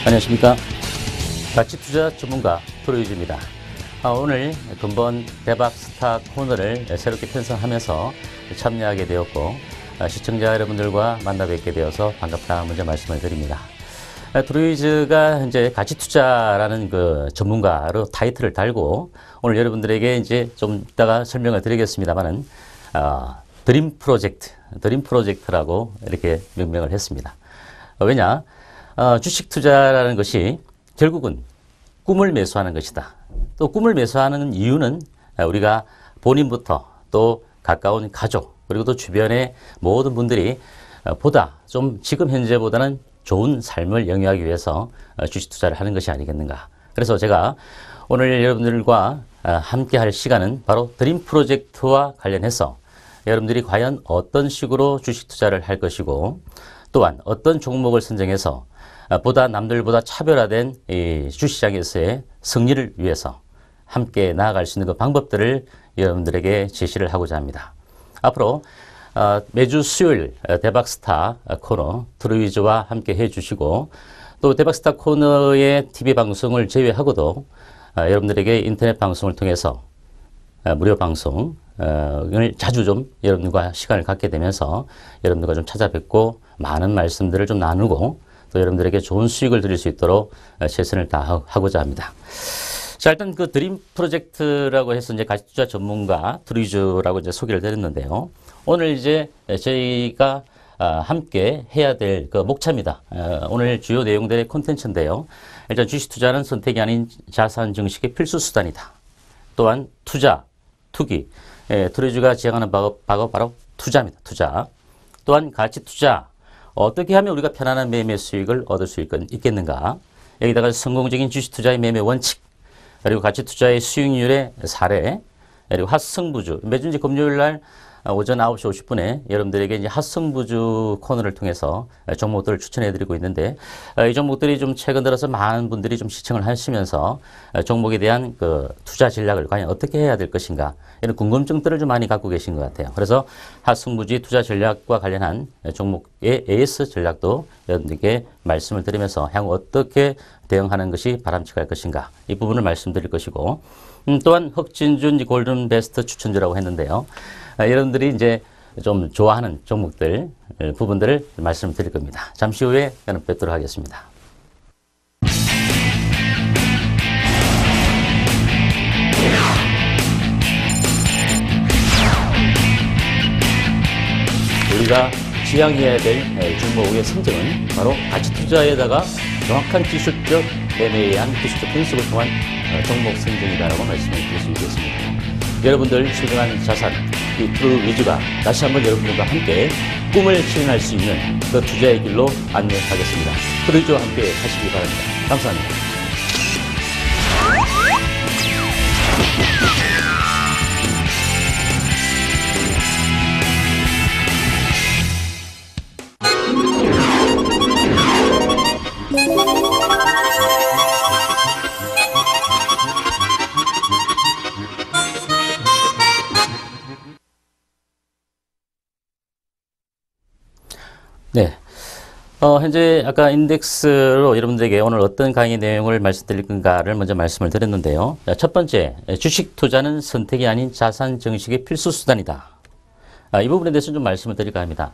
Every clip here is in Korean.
안녕하십니까. 가치투자 전문가 프로유즈입니다. 오늘 근본 대박스타 코너를 새롭게 편성하면서 참여하게 되었고 시청자 여러분들과 만나 뵙게 되어서 반갑다 먼저 말씀을 드립니다. 프로유즈가 이제 가치투자라는 그 전문가로 타이틀을 달고 오늘 여러분들에게 이제 좀 이따가 설명을 드리겠습니다만은 드림 프로젝트라고 이렇게 명명을 했습니다. 왜냐? 주식 투자라는 것이 결국은 꿈을 매수하는 것이다. 또 꿈을 매수하는 이유는 우리가 본인부터 또 가까운 가족 그리고 또 주변의 모든 분들이 보다 좀 지금 현재보다는 좋은 삶을 영위하기 위해서 주식 투자를 하는 것이 아니겠는가. 그래서 제가 오늘 여러분들과 함께 할 시간은 바로 드림 프로젝트와 관련해서 여러분들이 과연 어떤 식으로 주식 투자를 할 것이고 또한 어떤 종목을 선정해서 보다 남들보다 차별화된 이 주시장에서의 승리를 위해서 함께 나아갈 수 있는 그 방법들을 여러분들에게 제시를 하고자 합니다. 앞으로 매주 수요일 대박스타 코너 프로유즈와 함께 해주시고 또 대박스타 코너의 TV 방송을 제외하고도 여러분들에게 인터넷 방송을 통해서 무료 방송을 자주 좀 여러분들과 시간을 갖게 되면서 여러분들과 좀 찾아뵙고 많은 말씀들을 좀 나누고 또 여러분들에게 좋은 수익을 드릴 수 있도록 최선을 다하고자 합니다. 자, 일단 그 드림 프로젝트라고 해서 이제 가치투자 전문가 프로유즈라고 이제 소개를 드렸는데요. 오늘 이제 저희가 함께 해야 될 그 목차입니다. 오늘 주요 내용들의 콘텐츠인데요. 일단 주식 투자는 선택이 아닌 자산 증식의 필수 수단이다. 또한 투자, 투기, 프로유즈가 지향하는 바가 바로 투자입니다. 투자. 또한 가치 투자. 어떻게 하면 우리가 편안한 매매 수익을 얻을 수 있겠는가? 여기다가 성공적인 주식 투자의 매매 원칙, 그리고 가치 투자의 수익률의 사례, 그리고 핫성부주. 매주 이제 금요일 날 오전 9시 50분에 여러분들에게 이제 핫성부주 코너를 통해서 종목들을 추천해 드리고 있는데 이 종목들이 좀 최근 들어서 많은 분들이 좀 시청을 하시면서 종목에 대한 그 투자 전략을 과연 어떻게 해야 될 것인가 이런 궁금증들을 좀 많이 갖고 계신 것 같아요. 그래서 핫성부주 투자 전략과 관련한 종목의 AS 전략도 여러분들께 말씀을 드리면서 향후 어떻게 대응하는 것이 바람직할 것인가 이 부분을 말씀드릴 것이고 또한 흑진준 골든 베스트 추천주라고 했는데요. 여러분들이 이제 좀 좋아하는 종목들 부분들을 말씀드릴 겁니다. 잠시 후에 저는 뵙도록 하겠습니다. 우리가 지향해야 될 종목의 선정은 바로 가치 투자에다가 정확한 기술적 매매에 의한 기술적 분석을 통한 종목 선정이다라고 말씀을 드릴 수 있겠습니다. 여러분들 소중한 자산 이 프로유즈가 다시 한번 여러분들과 함께 꿈을 실현할 수 있는 그 투자의 길로 안내하겠습니다. 프로유즈와 함께 하시기 바랍니다. 감사합니다. 네. 현재 아까 인덱스로 여러분들에게 오늘 어떤 강의 내용을 말씀드릴 건가를 먼저 말씀을 드렸는데요. 자, 첫 번째, 주식 투자는 선택이 아닌 자산 증식의 필수 수단이다. 이 부분에 대해서 좀 말씀을 드릴까 합니다.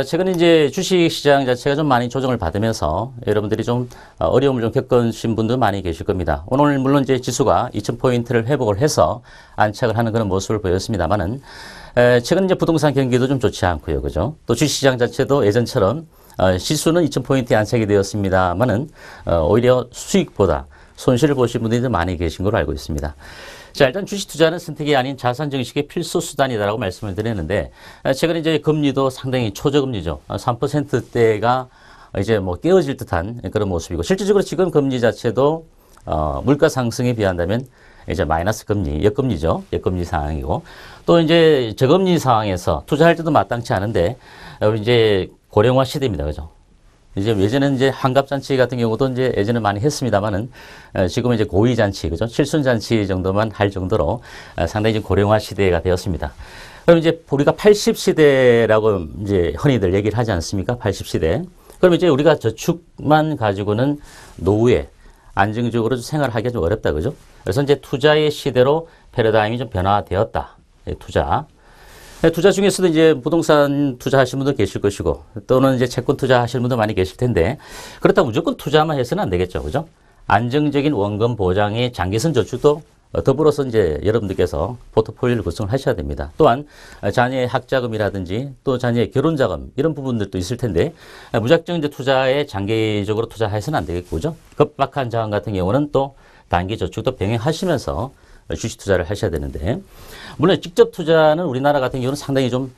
최근 이제 주식 시장 자체가 좀 많이 조정을 받으면서 여러분들이 좀 어려움을 좀 겪으신 분도 많이 계실 겁니다. 오늘 물론 이제 지수가 2000포인트를 회복을 해서 안착을 하는 그런 모습을 보였습니다만은 최근 이제 부동산 경기도 좀 좋지 않고요. 그죠? 또 주식시장 자체도 예전처럼 지수는 2000포인트에 안착이 되었습니다만은 오히려 수익보다 손실을 보신 분들이 많이 계신 걸로 알고 있습니다. 자, 일단 주식 투자는 선택이 아닌 자산 증식의 필수 수단이다라고 말씀을 드렸는데 최근 이제 금리도 상당히 초저금리죠. 3%대가 이제 뭐 깨어질 듯한 그런 모습이고 실질적으로 지금 금리 자체도 물가 상승에 비한다면 이제 마이너스 금리, 역금리죠. 역금리 상황이고 또 이제 저금리 상황에서 투자할 때도 마땅치 않은데 이제 고령화 시대입니다. 그죠? 이제 예전에는 이제 환갑잔치 같은 경우도 이제 예전에 많이 했습니다만은 지금은 이제 고위잔치, 그죠? 칠순잔치 정도만 할 정도로 상당히 좀 고령화 시대가 되었습니다. 그럼 이제 우리가 80시대라고 이제 흔히들 얘기를 하지 않습니까? 80시대. 그럼 이제 우리가 저축만 가지고는 노후에 안정적으로 생활하기가 좀 어렵다, 그죠? 그래서 이제 투자의 시대로 패러다임이 좀 변화되었다. 투자. 투자 중에서도 이제 부동산 투자하시는 분도 계실 것이고, 또는 이제 채권 투자하시는 분도 많이 계실 텐데, 그렇다고 무조건 투자만 해서는 안 되겠죠, 그죠? 안정적인 원금 보장의 장기선 저축도 더불어서 이제 여러분들께서 포트폴리오를 구성을 하셔야 됩니다. 또한 자녀의 학자금이라든지 또 자녀의 결혼자금 이런 부분들도 있을 텐데 무작정 이제 투자에 장기적으로 투자해서는 안 되겠고, 그죠? 급박한 자금 같은 경우는 또 단기 저축도 병행하시면서 주식 투자를 하셔야 되는데, 물론 직접 투자는 우리나라 같은 경우는 상당히 좀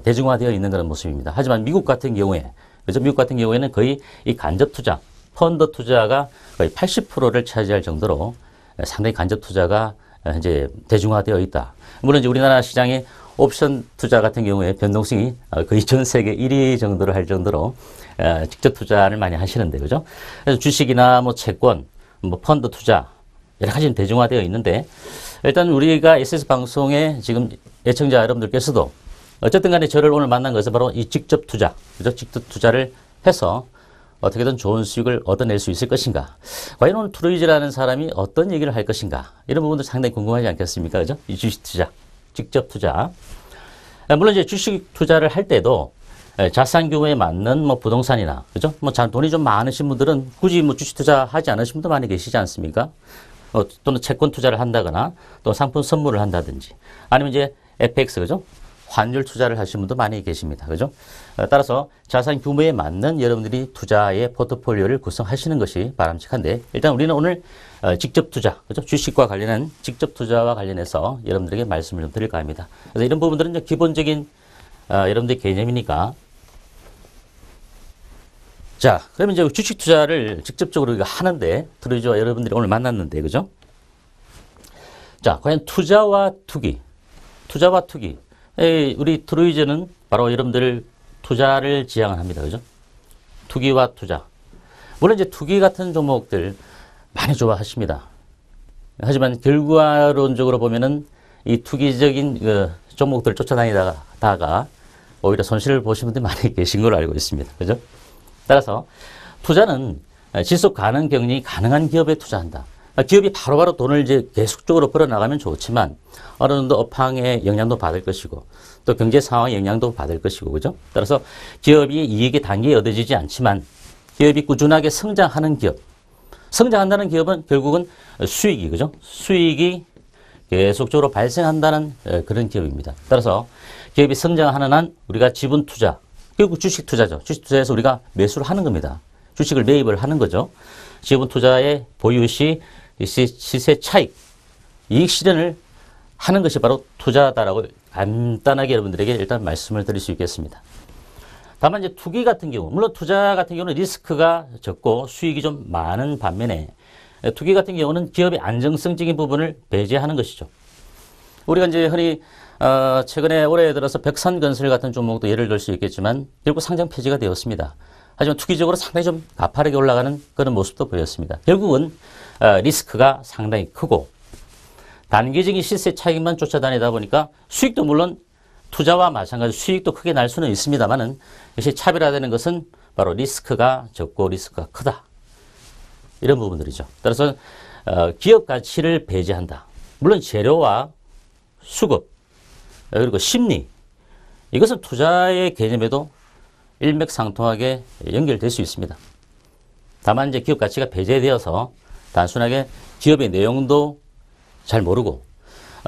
대중화되어 있는 그런 모습입니다. 하지만 미국 같은 경우에, 그죠? 미국 같은 경우에는 거의 이 간접 투자, 펀드 투자가 거의 80%를 차지할 정도로 상당히 간접 투자가 이제 대중화되어 있다. 물론 이제 우리나라 시장의 옵션 투자 같은 경우에 변동성이 거의 전 세계 1위 정도를 할 정도로 직접 투자를 많이 하시는데, 그죠? 그래서 주식이나 뭐 채권, 뭐 펀드 투자 여러 가지 대중화되어 있는데, 일단 우리가 SS 방송에 지금 애청자 여러분들께서도 어쨌든 간에 저를 오늘 만난 것은 바로 이 직접 투자, 그죠? 직접 투자를 해서 어떻게든 좋은 수익을 얻어낼 수 있을 것인가? 과연 오늘 트로이즈라는 사람이 어떤 얘기를 할 것인가? 이런 부분도 상당히 궁금하지 않겠습니까? 그죠? 이 주식 투자, 직접 투자. 물론 이제 주식 투자를 할 때도 자산 규모에 맞는 뭐 부동산이나, 그죠? 뭐 돈이 좀 많으신 분들은 굳이 뭐 주식 투자 하지 않으신 분도 많이 계시지 않습니까? 또는 채권 투자를 한다거나 또 상품 선물을 한다든지 아니면 이제 FX, 그죠? 환율 투자를 하시는 분도 많이 계십니다. 그죠? 따라서 자산 규모에 맞는 여러분들이 투자의 포트폴리오를 구성하시는 것이 바람직한데, 일단 우리는 오늘 직접 투자, 그죠? 주식과 관련한 직접 투자와 관련해서 여러분들에게 말씀을 좀 드릴까 합니다. 그래서 이런 부분들은 이제 기본적인 여러분들의 개념이니까. 자, 그러면 이제 주식 투자를 직접적으로 우리가 하는데, 트로이즈와 여러분들이 오늘 만났는데, 그죠? 자, 과연 투자와 투기. 우리 트로이즈는 바로 여러분들 투자를 지향합니다. 그죠? 투기와 투자. 물론 이제 투기 같은 종목들 많이 좋아하십니다. 하지만 결과론적으로 보면은 이 투기적인 종목들 쫓아다니다가 오히려 손실을 보신 분들이 많이 계신 걸로 알고 있습니다. 그죠? 따라서 투자는 지속 가능 경영이 가능한 기업에 투자한다. 기업이 바로바로 돈을 이제 계속적으로 벌어나가면 좋지만 어느 정도 업황의 영향도 받을 것이고 또 경제 상황의 영향도 받을 것이고, 그죠? 따라서 기업이 이익이 단기에 얻어지지 않지만 기업이 꾸준하게 성장하는 기업, 성장한다는 기업은 결국은 수익이, 그죠? 수익이 계속적으로 발생한다는 그런 기업입니다. 따라서 기업이 성장하는 한 우리가 지분 투자, 결국 주식 투자죠. 주식 투자에서 우리가 매수를 하는 겁니다. 주식을 매입을 하는 거죠. 지분 투자의 보유 시 시세 차익, 이익 실현을 하는 것이 바로 투자다라고 간단하게 여러분들에게 일단 말씀을 드릴 수 있겠습니다. 다만 이제 투기 같은 경우, 물론 투자 같은 경우는 리스크가 적고 수익이 좀 많은 반면에 투기 같은 경우는 기업의 안정성적인 부분을 배제하는 것이죠. 우리가 이제 흔히 최근에 올해 들어서 백선건설 같은 종목도 예를 들 수 있겠지만 결국 상장 폐지가 되었습니다. 하지만 투기적으로 상당히 좀 가파르게 올라가는 그런 모습도 보였습니다. 결국은 리스크가 상당히 크고 단기적인 시세 차익만 쫓아다니다 보니까 수익도 물론 투자와 마찬가지로 수익도 크게 날 수는 있습니다만은 역시 차별화되는 것은 바로 리스크가 적고 리스크가 크다. 이런 부분들이죠. 따라서 기업 가치를 배제한다. 물론 재료와 수급 그리고 심리, 이것은 투자의 개념에도 일맥상통하게 연결될 수 있습니다. 다만 이제 기업 가치가 배제되어서 단순하게 기업의 내용도 잘 모르고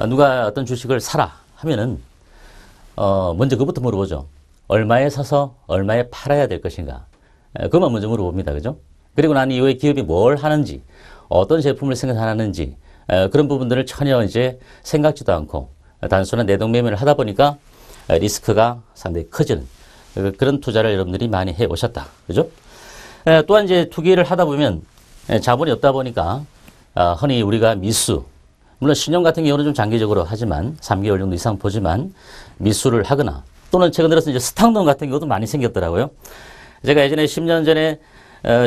누가 어떤 주식을 사라 하면은 먼저 그것부터 물어보죠. 얼마에 사서 얼마에 팔아야 될 것인가. 그것만 먼저 물어봅니다. 그죠? 그리고 난 이후에 기업이 뭘 하는지, 어떤 제품을 생산하는지 그런 부분들을 전혀 이제 생각지도 않고 단순한 내동매매를 하다 보니까 리스크가 상당히 커지는 그런 투자를 여러분들이 많이 해 오셨다. 그죠? 또한 이제 투기를 하다 보면 자본이 없다 보니까 흔히 우리가 미수, 물론 신용 같은 경우는 좀 장기적으로 하지만 3개월 정도 이상 보지만 미수를 하거나 또는 최근 들어서 이제 스탁론 같은 경우도 많이 생겼더라고요. 제가 예전에 10년 전에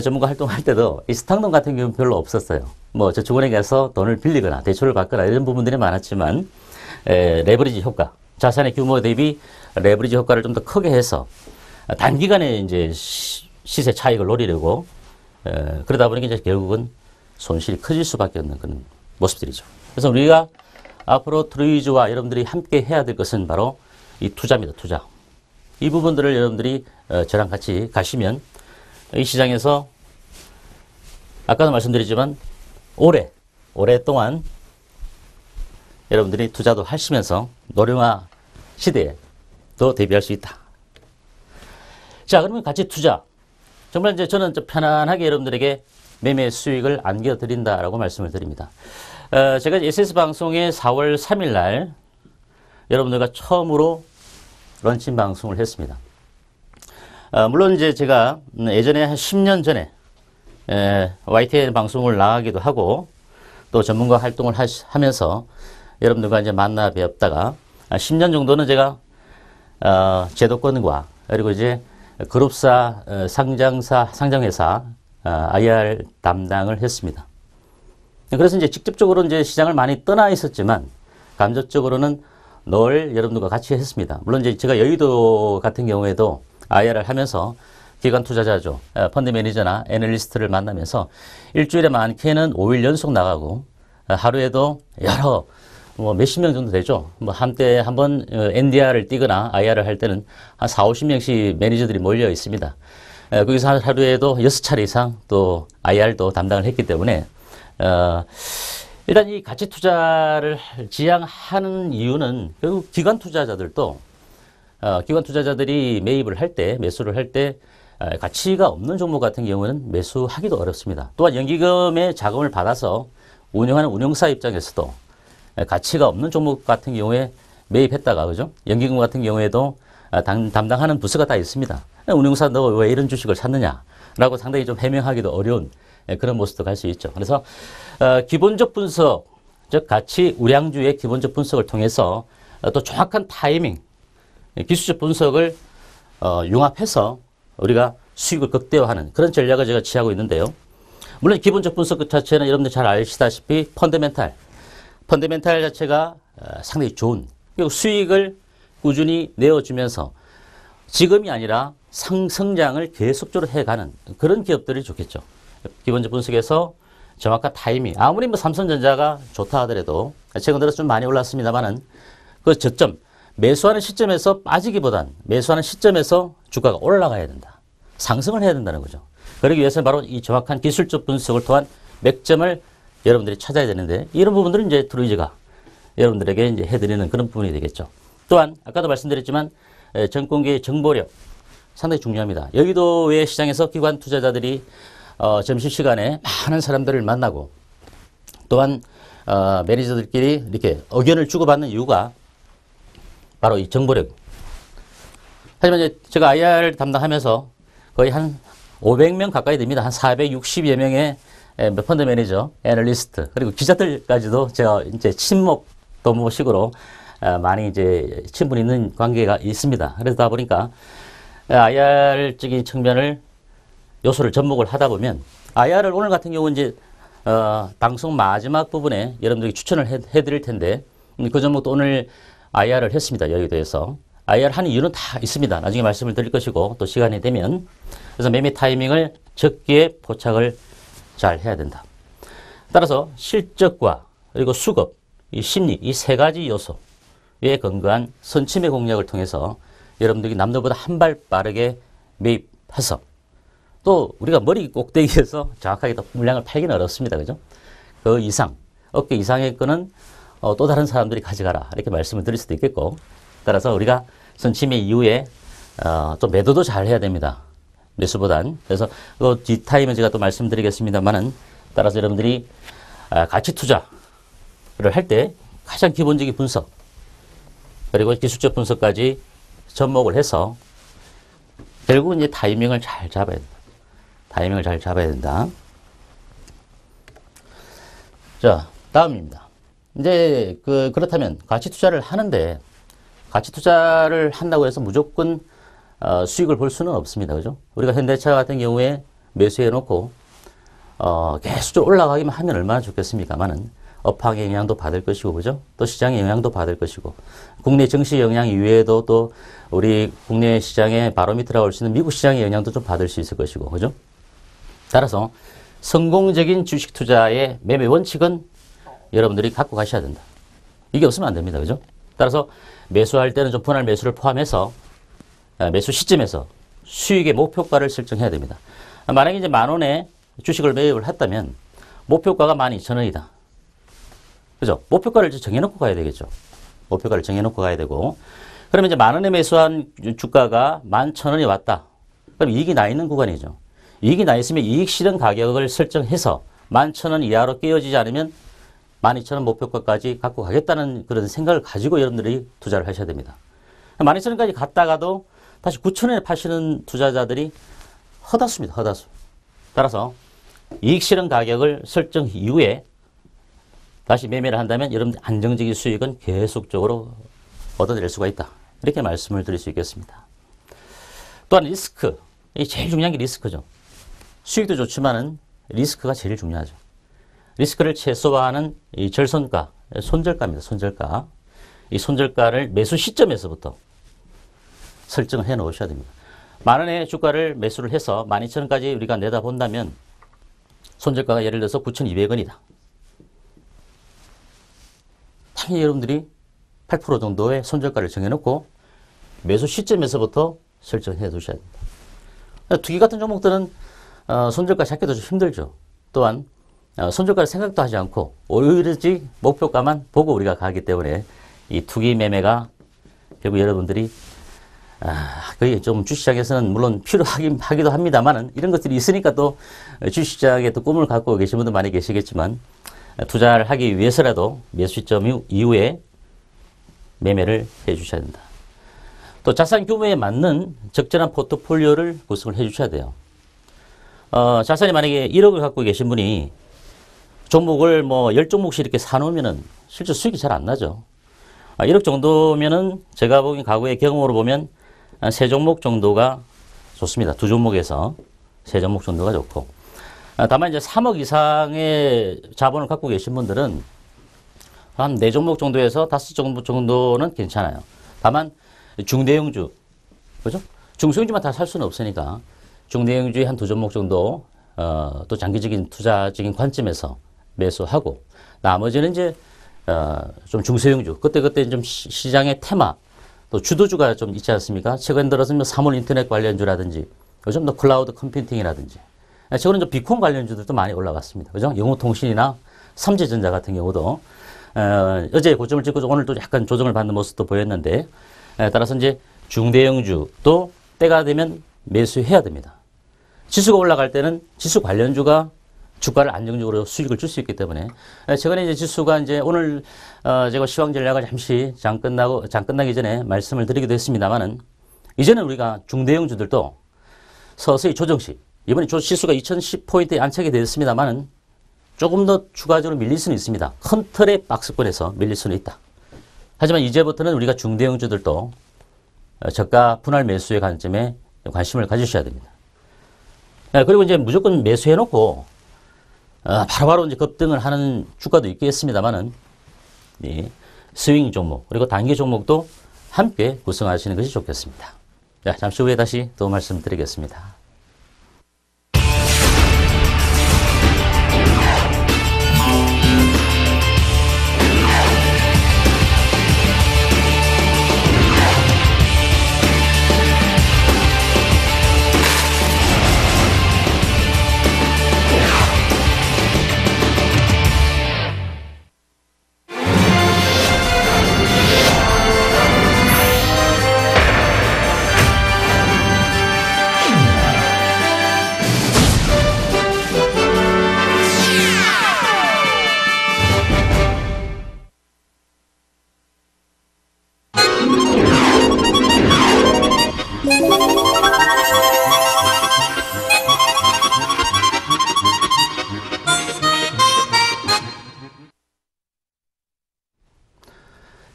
전문가 활동할 때도 이 스탁론 같은 경우는 별로 없었어요. 뭐 저축은행에 가서 돈을 빌리거나 대출을 받거나 이런 부분들이 많았지만 레버리지 효과, 자산의 규모 대비 레버리지 효과를 좀 더 크게 해서 단기간에 이제 시세 차익을 노리려고 그러다 보니까 이제 결국은 손실이 커질 수밖에 없는 그런 모습들이죠. 그래서 우리가 앞으로 트루이즈와 여러분들이 함께 해야 될 것은 바로 이 투자입니다. 투자. 이 부분들을 여러분들이 저랑 같이 가시면 이 시장에서 아까도 말씀드리지만 오랫동안 여러분들이 투자도 하시면서 노령화 시대에 또 대비할 수 있다. 자, 그러면 같이 투자. 정말 이제 저는 좀 편안하게 여러분들에게 매매 수익을 안겨드린다라고 말씀을 드립니다. 제가 SS 방송에 4월 3일 날 여러분들과 처음으로 런칭 방송을 했습니다. 물론 이제 제가 예전에 한 10년 전에 YTN 방송을 나가기도 하고 또 전문가 활동을 하면서 여러분들과 이제 만나 뵙다가 10년 정도는 제가 제도권과 그리고 이제 그룹사, 상장회사 IR 담당을 했습니다. 그래서 이제 직접적으로 이제 시장을 많이 떠나 있었지만 간접적으로는 늘 여러분들과 같이 했습니다. 물론 이제 제가 여의도 같은 경우에도 IR을 하면서 기관 투자자죠. 펀드 매니저나 애널리스트를 만나면서 일주일에 많게는 5일 연속 나가고 하루에도 여러 몇십 명 정도 되죠. 한때 한번 NDR을 뛰거나 IR을 할 때는 한 4, 50명씩 매니저들이 몰려 있습니다. 거기서 하루에도 6차례 이상 또 IR도 담당을 했기 때문에 일단 이 가치 투자를 지향하는 이유는 결국 기관 투자자들도 기관 투자자들이 매입을 할 때, 매수를 할 때 가치가 없는 종목 같은 경우는 매수하기도 어렵습니다. 또한 연기금의 자금을 받아서 운영하는 운용사 입장에서도 가치가 없는 종목 같은 경우에 매입했다가, 그죠? 연기금 같은 경우에도 담당하는 부서가 다 있습니다. 운용사 너 왜 이런 주식을 샀느냐? 라고 상당히 좀 해명하기도 어려운 그런 모습도 갈 수 있죠. 그래서 기본적 분석, 즉 가치 우량주의 기본적 분석을 통해서 또 정확한 타이밍, 기술적 분석을 융합해서 우리가 수익을 극대화하는 그런 전략을 제가 취하고 있는데요. 물론 기본적 분석 그 자체는 여러분들 잘 아시다시피 펀더멘탈 자체가 상당히 좋은, 그리고 수익을 꾸준히 내어주면서 지금이 아니라 성장을 계속적으로 해가는 그런 기업들이 좋겠죠. 기본적 분석에서 정확한 타이밍, 아무리 삼성전자가 좋다 하더라도 최근 들어서 좀 많이 올랐습니다만은 그 저점, 매수하는 시점에서 빠지기보단 매수하는 시점에서 주가가 올라가야 된다. 상승을 해야 된다는 거죠. 그러기 위해서는 바로 이 정확한 기술적 분석을 통한 맥점을 여러분들이 찾아야 되는데, 이런 부분들은 이제 트루이즈가 여러분들에게 이제 해드리는 그런 부분이 되겠죠. 또한 아까도 말씀드렸지만 정권계의 정보력 상당히 중요합니다. 여의도의 시장에서 기관 투자자들이 점심시간에 많은 사람들을 만나고 또한 매니저들끼리 이렇게 의견을 주고받는 이유가 바로 이 정보력. 하지만 이제 제가 IR 담당하면서 거의 한 500명 가까이 됩니다. 한 460여 명의 펀드 매니저, 애널리스트, 그리고 기자들까지도 제가 이제 친목 도모식으로 많이 이제 친분 있는 관계가 있습니다. 그러다 보니까 IR적인 측면을 요소를 접목을 하다 보면 IR을 오늘 같은 경우는 이제 방송 마지막 부분에 여러분들에게 추천을 해드릴 텐데 그 종목도 오늘 IR을 했습니다. 여의도에서. IR 하는 이유는 다 있습니다. 나중에 말씀을 드릴 것이고 또 시간이 되면. 그래서 매매 타이밍을 적기에 포착을 잘 해야 된다. 따라서 실적과 그리고 수급, 이 심리, 이 세 가지 요소에 근거한 선침의 공략을 통해서 여러분들이 남들보다 한 발 빠르게 매입해서 또 우리가 머리 꼭대기에서 정확하게 또 물량을 팔기는 어렵습니다. 그죠? 그 이상, 어깨 이상의 거는 또 다른 사람들이 가져가라. 이렇게 말씀을 드릴 수도 있겠고, 따라서 우리가 선침의 이후에 또 매도도 잘 해야 됩니다. 매수보단. 그래서 그 뒷타임은 제가 또 말씀드리겠습니다만은, 따라서 여러분들이 가치 투자를 할 때 가장 기본적인 분석, 그리고 기술적 분석까지 접목을 해서 결국은 이제 타이밍을 잘 잡아야 된다. 타이밍을 잘 잡아야 된다. 자, 다음입니다. 이제 그렇다면 가치 투자를 하는데, 가치 투자를 한다고 해서 무조건 수익을 볼 수는 없습니다. 그죠? 우리가 현대차 같은 경우에 매수해 놓고 계속적으로 올라가기만 하면 얼마나 좋겠습니까만은 업황의 영향도 받을 것이고, 그죠? 또 시장의 영향도 받을 것이고, 국내 증시 영향 이외에도 또 우리 국내 시장의 바로미터라고 할 수 있는 미국 시장의 영향도 좀 받을 수 있을 것이고, 그죠? 따라서 성공적인 주식 투자의 매매 원칙은 여러분들이 갖고 가셔야 된다. 이게 없으면 안 됩니다. 그죠? 따라서 매수할 때는 좀 분할 매수를 포함해서 매수 시점에서 수익의 목표가를 설정해야 됩니다. 만약에 이제 10,000원에 주식을 매입을 했다면 목표가가 12,000원이다. 그죠? 목표가를 정해놓고 가야 되겠죠. 목표가를 정해놓고 가야 되고, 그러면 이제 10,000원에 매수한 주가가 11,000원이 왔다. 그럼 이익이 나 있는 구간이죠. 이익이 나 있으면 이익 실현 가격을 설정해서 11,000원 이하로 깨어지지 않으면 12,000원 목표가까지 갖고 가겠다는 그런 생각을 가지고 여러분들이 투자를 하셔야 됩니다. 12,000원까지 갔다가도 다시 9,000원에 파시는 투자자들이 허다수입니다. 허다수. 따라서 이익 실현 가격을 설정 이후에 다시 매매를 한다면 여러분들 안정적인 수익은 계속적으로 얻어낼 수가 있다. 이렇게 말씀을 드릴 수 있겠습니다. 또한 리스크. 이 제일 중요한 게 리스크죠. 수익도 좋지만은 리스크가 제일 중요하죠. 리스크를 최소화하는 이 절선가, 손절가입니다. 손절가. 이 손절가를 매수 시점에서부터 설정을 해 놓으셔야 됩니다. 10,000원의 주가를 매수를 해서 12,000원까지 우리가 내다본다면 손절가가 예를 들어서 9,200원이다. 당연히 여러분들이 8% 정도의 손절가를 정해놓고 매수 시점에서부터 설정해 두셔야 됩니다. 투기 같은 종목들은 손절가 잡기도 좀 힘들죠. 또한 손절가를 생각도 하지 않고 오로지 목표가만 보고 우리가 가기 때문에 이 투기 매매가 결국 여러분들이 그게 좀 주식시장에서는 물론 필요하긴 하기도 합니다만은 이런 것들이 있으니까 또 주식시장에 또 꿈을 갖고 계신 분도 많이 계시겠지만 투자를 하기 위해서라도 매수 시점 이후에 매매를 해 주셔야 된다. 또 자산 규모에 맞는 적절한 포트폴리오를 구성을 해 주셔야 돼요. 자산이 만약에 1억을 갖고 계신 분이 종목을 뭐 10종목씩 이렇게 사놓으면은 실제 수익이 잘 안 나죠. 1억 정도면은 제가 보기엔 과거의 경험으로 보면 한 3종목 정도가 좋습니다. 2종목에서 3종목 정도가 좋고. 다만 이제 3억 이상의 자본을 갖고 계신 분들은 한 4종목 정도에서 5종목 정도는 괜찮아요. 다만 중대형주, 그죠? 중소형주만 다 살 수는 없으니까 중대형주의 한 2종목 정도 또 장기적인 투자적인 관점에서 매수하고 나머지는 이제 좀 중소형주, 그때 좀 시장의 테마, 또 주도주가 좀 있지 않습니까? 최근 들어서는 사물 인터넷 관련주라든지, 요즘 또 클라우드 컴퓨팅이라든지, 최근에 좀 비콘 관련주들도 많이 올라갔습니다. 그죠? 영호통신이나 삼재전자 같은 경우도, 어제 고점을 찍고 오늘 또 약간 조정을 받는 모습도 보였는데, 따라서 이제 중대형주도 때가 되면 매수해야 됩니다. 지수가 올라갈 때는 지수 관련주가 주가를 안정적으로 수익을 줄 수 있기 때문에 최근에 이제 지수가 이제 오늘 제가 시황 전략을 잠시 장 끝나기 전에 말씀을 드리기도 했습니다만은 이제는 우리가 중대형주들도 서서히 조정시 이번에 지수가 2010포인트에 안착이 되었습니다만은 조금 더 추가적으로 밀릴 수는 있습니다. 큰 틀의 박스권에서 밀릴 수는 있다. 하지만 이제부터는 우리가 중대형주들도 저가 분할 매수의 관점에 관심을 가지셔야 됩니다. 그리고 이제 무조건 매수해놓고 바로바로 이제 급등을 하는 주가도 있겠습니다만은 예, 스윙 종목 그리고 단기 종목도 함께 구성하시는 것이 좋겠습니다. 자, 잠시 후에 다시 또 말씀드리겠습니다.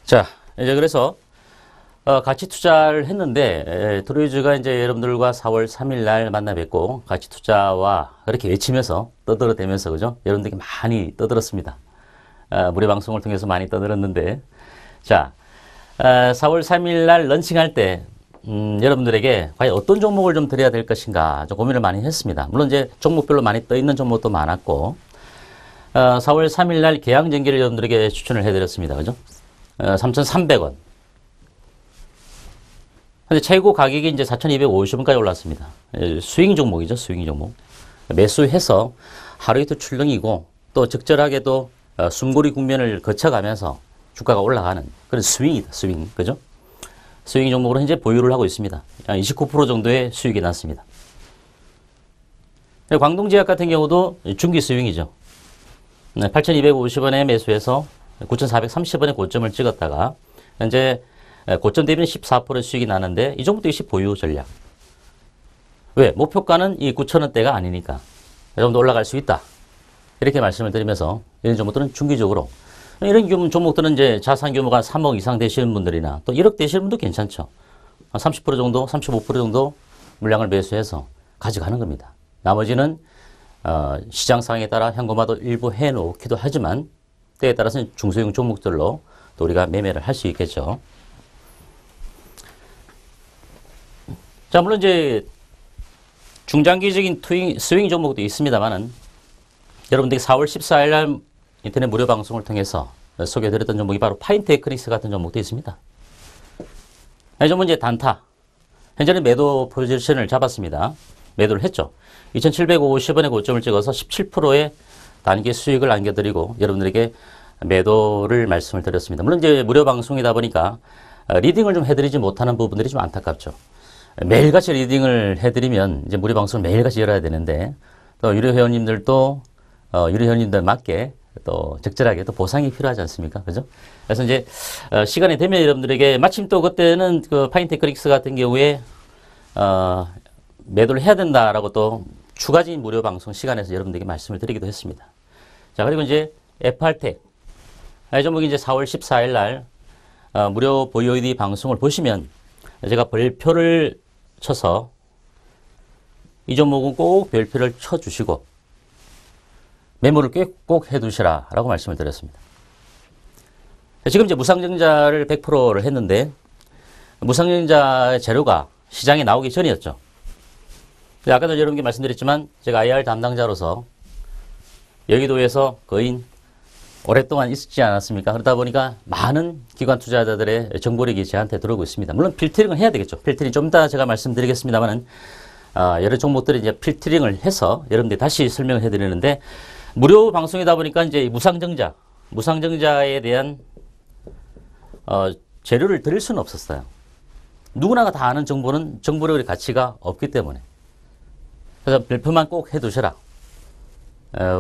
자, 이제 그래서 같이 투자를 했는데 트로이즈가 이제 여러분들과 4월 3일 날 만나 뵙고 같이 투자와 그렇게 외치면서 떠들어대면서 그죠? 여러분들께 많이 떠들었습니다. 무료 방송을 통해서 많이 떠들었는데, 자, 4월 3일 날 런칭할 때 여러분들에게 과연 어떤 종목을 좀 드려야 될 것인가 좀 고민을 많이 했습니다. 물론 이제 종목별로 많이 떠 있는 종목도 많았고, 4월 3일 날 계양전기를 여러분들에게 추천을 해드렸습니다. 그죠? 3,300원. 근데 최고 가격이 이제 4,250원까지 올랐습니다. 스윙 종목이죠, 스윙 종목. 매수해서 하루 이틀 출렁이고 또 적절하게도 숨고리 국면을 거쳐가면서 주가가 올라가는 그런 스윙이다, 스윙. 그죠? 스윙 종목으로 현재 보유를 하고 있습니다. 29% 정도의 수익이 났습니다. 광동제약 같은 경우도 중기 스윙이죠. 8,250원에 매수해서 9,430원에 고점을 찍었다가 현재 고점 대비는 14% 수익이 나는데 이 종목도 역시 보유 전략. 왜? 목표가는 이 9,000원대가 아니니까 이 정도 올라갈 수 있다. 이렇게 말씀을 드리면서 이런 종목들은 중기적으로 이런 종목들은 이제 자산 규모가 3억 이상 되시는 분들이나 또 1억 되시는 분도 괜찮죠. 30% 정도, 35% 정도 물량을 매수해서 가져가는 겁니다. 나머지는 시장 상황에 따라 현금화도 일부 해놓기도 하지만 때에 따라서는 중소형 종목들로 또 우리가 매매를 할 수 있겠죠. 자, 물론 이제 중장기적인 스윙 종목도 있습니다만은 여러분들이 4월 14일 날 인터넷 무료 방송을 통해서 소개해드렸던 종목이 바로 파인테크닉스 같은 종목도 있습니다. 이 종목은 이제 단타. 현재는 매도 포지션을 잡았습니다. 매도를 했죠. 2,750원에 고점을 찍어서 17%의 단기 수익을 안겨드리고 여러분들에게 매도를 말씀을 드렸습니다. 물론 이제 무료 방송이다 보니까 리딩을 좀 해드리지 못하는 부분들이 좀 안타깝죠. 매일같이 리딩을 해드리면 이제 무료 방송을 매일같이 열어야 되는데 또 유료 회원님들도 유료 회원님들 맞게 또 적절하게 또 보상이 필요하지 않습니까? 그죠? 그래서 이제 시간이 되면 여러분들에게 마침 또 그때는 그 파인테크닉스 같은 경우에 매도를 해야 된다라고 또 추가적인 무료 방송 시간에서 여러분들에게 말씀을 드리기도 했습니다. 자, 그리고 이제 FR텍. 이 종목이 이제 4월 14일 날 무료 VOD 방송을 보시면 제가 별표를 쳐서 이 종목은 꼭 별표를 쳐주시고 매물을 꼭 해두시라 라고 말씀을 드렸습니다. 지금 이제 무상증자를 100%를 했는데 무상증자 재료가 시장에 나오기 전이었죠. 아까도 여러분께 말씀드렸지만 제가 IR 담당자로서 여의도에서 거의 오랫동안 있지 않았습니까? 그러다 보니까 많은 기관 투자자들의 정보력이 저한테 들어오고 있습니다. 물론 필터링을 해야 되겠죠. 필터링 좀 이따 제가 말씀드리겠습니다만은 여러 종목들이 이제 필터링을 해서 여러분들이 다시 설명을 해드리는데 무료 방송이다 보니까 이제 무상증자에 대한 재료를 드릴 수는 없었어요. 누구나가 다 아는 정보는 정보력의 가치가 없기 때문에. 그래서 별표만 꼭 해두셔라.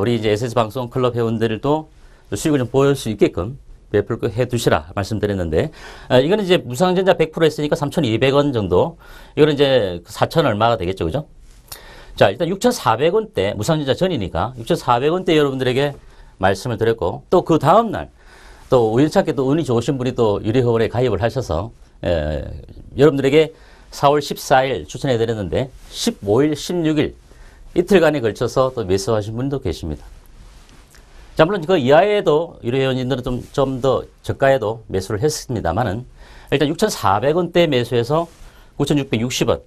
우리 이제 SS 방송 클럽 회원들도 수익을 좀 보일 수 있게끔 별표를 꼭 해두시라 말씀드렸는데, 이거는 이제 무상증자 100% 했으니까 3,200원 정도. 이거는 이제 4,000 얼마가 되겠죠, 그죠? 자, 일단 6,400원대, 무상증자 전이니까 6,400원대 여러분들에게 말씀을 드렸고, 또 그 다음날, 또 우연찮게 또 운이 좋으신 분이 또 유료회원에 가입을 하셔서, 여러분들에게 4월 14일 추천해 드렸는데, 15일, 16일, 이틀간에 걸쳐서 또 매수하신 분도 계십니다. 자, 물론 그 이하에도 유료회원님들은 좀 더 저가에도 매수를 했습니다만은, 일단 6,400원대 매수해서 9,660원,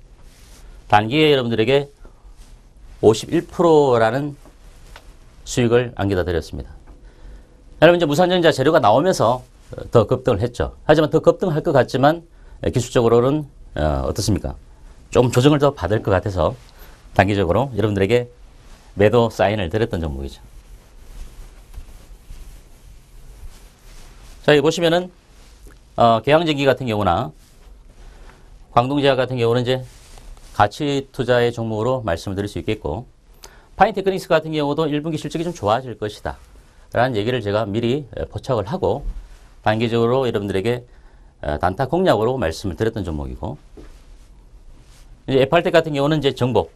단기에 여러분들에게 51%라는 수익을 안겨다 드렸습니다. 여러분 이제 무상증자 재료가 나오면서 더 급등을 했죠. 하지만 더 급등할 것 같지만 기술적으로는 어떻습니까? 좀 조정을 더 받을 것 같아서 단기적으로 여러분들에게 매도 사인을 드렸던 종목이죠. 자, 여기 보시면은 계양전기 같은 경우나 광동제약 같은 경우는 이제 가치 투자의 종목으로 말씀을 드릴 수 있겠고, 파인테크닉스 같은 경우도 1분기 실적이 좀 좋아질 것이다 라는 얘기를 제가 미리 포착을 하고 단기적으로 여러분들에게 단타 공략으로 말씀을 드렸던 종목이고, 이제 FR텍 같은 경우는 이제 정보.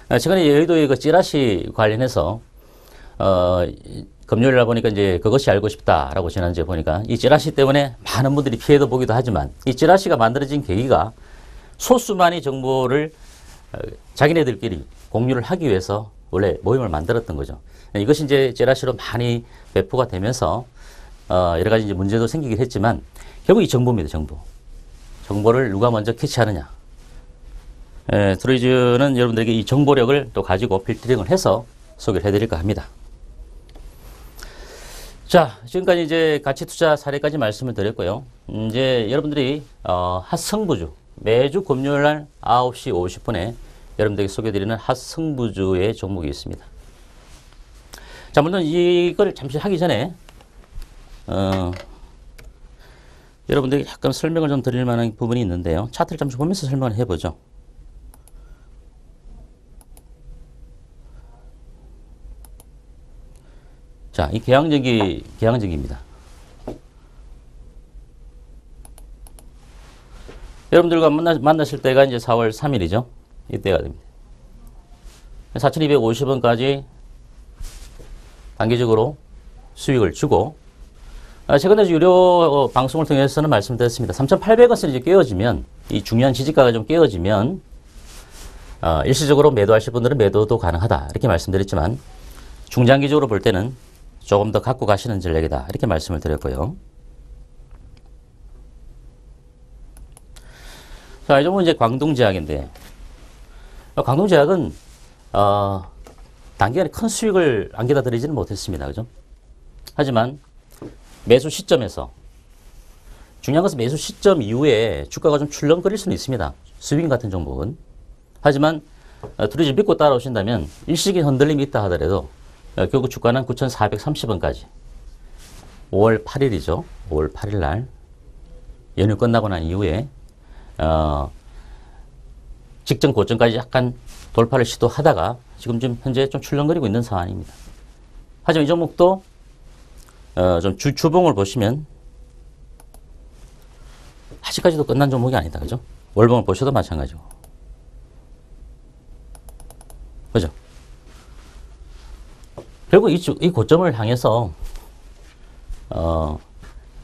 최근에 여의도의 그 찌라시 관련해서 금요일날 보니까 이제 그것이 알고 싶다라고 지난주에 보니까 이 찌라시 때문에 많은 분들이 피해도 보기도 하지만, 이 찌라시가 만들어진 계기가 소수만이 정보를 자기네들끼리 공유를 하기 위해서 원래 모임을 만들었던 거죠. 이것이 이제 찌라시로 많이 배포가 되면서 여러 가지 이제 문제도 생기긴 했지만 결국 이 정보입니다. 정보를 누가 먼저 캐치하느냐. 트로이즈는 여러분들에게 이 정보력을 또 가지고 필터링을 해서 소개를 해드릴까 합니다. 자, 지금까지 이제 가치 투자 사례까지 말씀을 드렸고요. 이제 여러분들이 핫성부주 매주 금요일 날 9시 50분에 여러분들에게 소개해드리는 핫성부주의 종목이 있습니다. 자, 물론 이걸 잠시 하기 전에 여러분들에게 약간 설명을 좀 드릴 만한 부분이 있는데요. 차트를 잠시 보면서 설명을 해보죠. 자, 이 개항전기입니다. 여러분들과 만나실 때가 이제 4월 3일이죠. 이때가 됩니다. 4,250원까지 단기적으로 수익을 주고, 최근에 유료 방송을 통해서는 말씀드렸습니다. 3,800원을 이제 깨어지면, 이 중요한 지지가가 좀 깨어지면, 일시적으로 매도하실 분들은 매도도 가능하다. 이렇게 말씀드렸지만, 중장기적으로 볼 때는 조금 더 갖고 가시는 전략이다. 이렇게 말씀을 드렸고요. 자, 이 종목은 이제 광동제약인데, 광동제약은, 단기간에 큰 수익을 안겨다 드리지는 못했습니다. 그죠? 하지만, 매수 시점에서, 중요한 것은 매수 시점 이후에 주가가 좀 출렁거릴 수는 있습니다. 스윙 같은 종목은. 하지만, 트로이즈 믿고 따라오신다면, 일시적인 흔들림이 있다 하더라도, 결국 주가는 9,430원까지 5월 8일이죠. 5월 8일 날 연휴 끝나고 난 이후에 직전 고점까지 약간 돌파를 시도하다가 지금 현재 좀 출렁거리고 있는 상황입니다. 하지만 이 종목도 좀 주봉을 보시면 아직까지도 끝난 종목이 아니다. 그죠? 월봉을 보셔도 마찬가지고. 그죠? 결국 이 고점을 향해서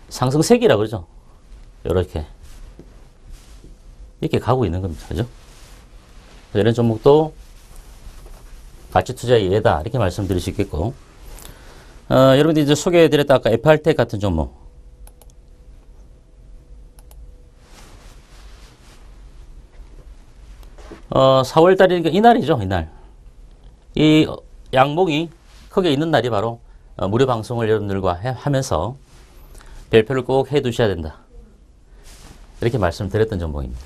상승세기라 그러죠. 이렇게 가고 있는 겁니다. 그죠? 이런 종목도 가치 투자의 예다 이렇게 말씀드릴 수 있겠고, 여러분들이 이제 소개해드렸다 아까 FRTech 같은 종목, 어, 4월달이니까 이날이죠. 이날 이 양봉이 크게 있는 날이 바로 무료 방송을 여러분들과 하면서 별표를 꼭 해 두셔야 된다. 이렇게 말씀드렸던 종목입니다.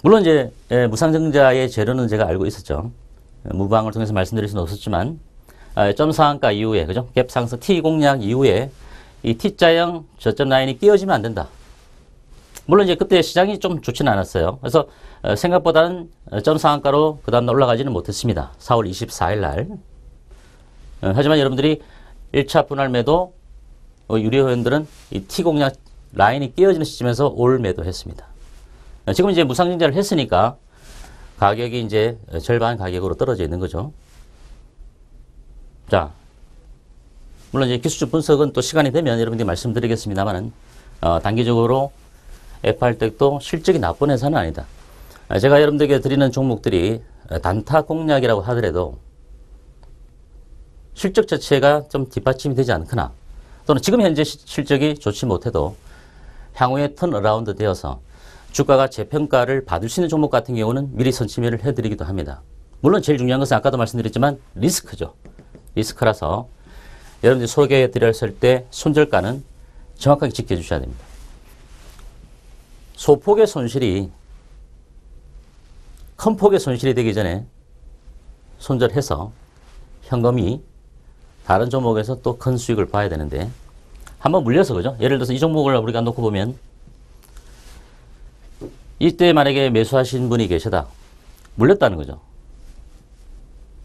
물론 이제 무상증자의 재료는 제가 알고 있었죠. 무방을 통해서 말씀드릴 수는 없었지만 점상한가 이후에, 그죠? 갭 상승 T 공략 이후에 이 T자형 저점 라인이 끼어지면 안 된다. 물론 이제 그때 시장이 좀 좋지는 않았어요. 그래서 생각보다는 점상한가로 그 다음날 올라가지는 못했습니다. 4월 24일 날. 하지만 여러분들이 1차 분할 매도 유료 회원들은 이 T 공략 라인이 끼어지는 시점에서 올 매도했습니다. 지금 이제 무상증자를 했으니까 가격이 이제 절반 가격으로 떨어져 있는 거죠. 자, 물론 이제 기술적 분석은 또 시간이 되면 여러분들이 말씀드리겠습니다만은 단기적으로 FRTech도 실적이 나쁜 회사는 아니다. 제가 여러분들에게 드리는 종목들이 단타 공략이라고 하더라도 실적 자체가 좀 뒷받침이 되지 않거나 또는 지금 현재 실적이 좋지 못해도 향후에 턴어라운드 되어서 주가가 재평가를 받을 수 있는 종목 같은 경우는 미리 선침해를 해드리기도 합니다. 물론 제일 중요한 것은 아까도 말씀드렸지만 리스크죠. 리스크라서 여러분들이 소개해드렸을 때 손절가는 정확하게 지켜주셔야 됩니다. 소폭의 손실이 큰 폭의 손실이 되기 전에 손절해서 현금이 다른 종목에서 또 큰 수익을 봐야 되는데 한번 물려서, 그죠? 예를 들어서 이 종목을 우리가 놓고 보면 이때 만약에 매수하신 분이 계시다. 물렸다는 거죠.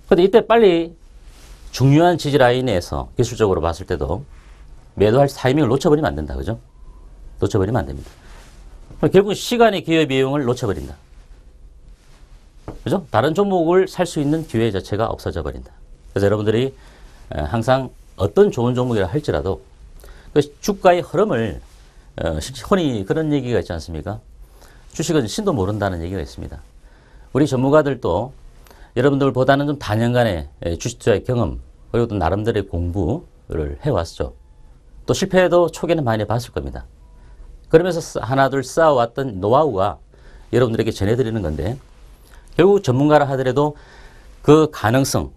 근데 이때 빨리 중요한 지지 라인에서 기술적으로 봤을 때도 매도할 타이밍을 놓쳐버리면 안 된다. 그죠? 놓쳐버리면 안 됩니다. 결국 시간의 기회 비용을 놓쳐버린다. 그죠? 다른 종목을 살 수 있는 기회 자체가 없어져 버린다. 그래서 여러분들이 항상 어떤 좋은 종목이라 할지라도 그 주가의 흐름을 흔히 그런 얘기가 있지 않습니까? 주식은 신도 모른다는 얘기가 있습니다. 우리 전문가들도 여러분들보다는 좀 다년간의 주식 투자의 경험, 그리고 또 나름대로의 공부를 해왔죠. 또 실패도 초기에는 많이 봤을 겁니다. 그러면서 하나둘 쌓아왔던 노하우가 여러분들에게 전해드리는 건데, 결국 전문가라 하더라도 그 가능성,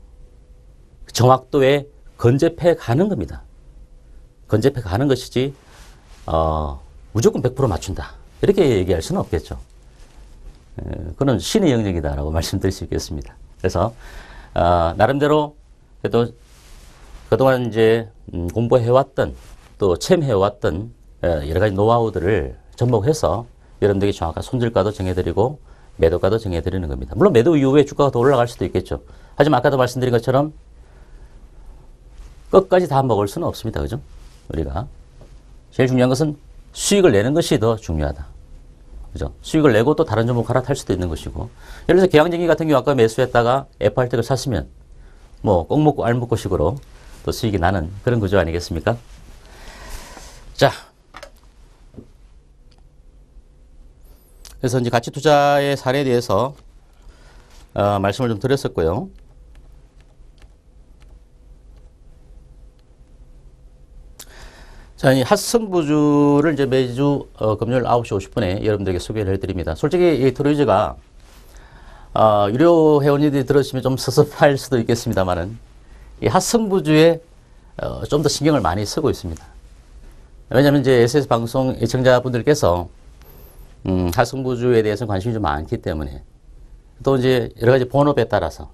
정확도에 건재해 가는 겁니다. 건재해 가는 것이지 무조건 100% 맞춘다, 이렇게 얘기할 수는 없겠죠. 그건 신의 영역이다라고 말씀드릴 수 있겠습니다. 그래서 나름대로 그래도 그동안 이제 공부해왔던, 또 체험해왔던 여러 가지 노하우들을 접목해서 여러분들에게 정확한 손절가도 정해드리고 매도가도 정해드리는 겁니다. 물론 매도 이후에 주가가 더 올라갈 수도 있겠죠. 하지만 아까도 말씀드린 것처럼 끝까지 다 먹을 수는 없습니다. 그죠? 우리가 제일 중요한 것은 수익을 내는 것이 더 중요하다. 그죠? 수익을 내고 또 다른 종목 갈아탈 수도 있는 것이고, 예를 들어서 계양전기 같은 경우 아까 매수했다가 FR텍을 샀으면 뭐 꼭 먹고 알 먹고 식으로 또 수익이 나는 그런 구조 아니겠습니까? 자, 그래서 이제 가치 투자의 사례에 대해서 말씀을 좀 드렸었고요. 자, 이 핫성부주를 이제 매주 금요일 9시 50분에 여러분들에게 소개를 해드립니다. 솔직히 이 트로이즈가 유료 회원님들이 들으시면 좀 섭섭할 수도 있겠습니다만은, 이 핫성부주에 좀 더 신경을 많이 쓰고 있습니다. 왜냐하면 이제 SS 방송 애청자분들께서 핫성부주에 대해서 관심이 좀 많기 때문에, 또 이제 여러 가지 본업에 따라서,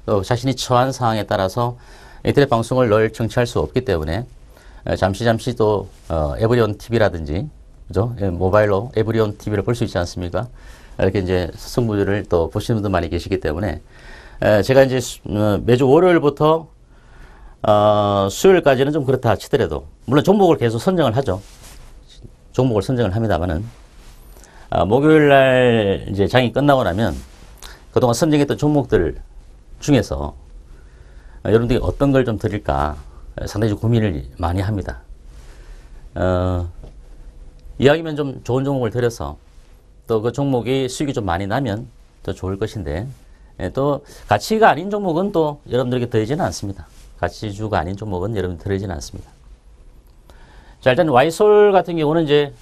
또 자신이 처한 상황에 따라서 인터넷 방송을 늘 청취할 수 없기 때문에 잠시 또 에브리온 TV라든지, 그죠? 모바일로 에브리온 TV를 볼 수 있지 않습니까? 이렇게 이제 승부주를 또 보시는 분들 많이 계시기 때문에 제가 이제 매주 월요일부터 수요일까지는 좀 그렇다 치더라도, 물론 종목을 계속 선정을 하죠. 종목을 선정을 합니다만은 목요일 날 이제 장이 끝나고 나면 그동안 선정했던 종목들 중에서 여러분들이 어떤 걸 좀 드릴까 상당히 좀 고민을 많이 합니다. 이왕이면 좀 좋은 종목을 드려서 또 그 종목이 수익이 좀 많이 나면 더 좋을 것인데, 또 가치가 아닌 종목은 또 여러분들에게 드리지는 않습니다. 가치주가 아닌 종목은 여러분 드리지는 않습니다. 자, 일단 와이솔 같은 경우는 이제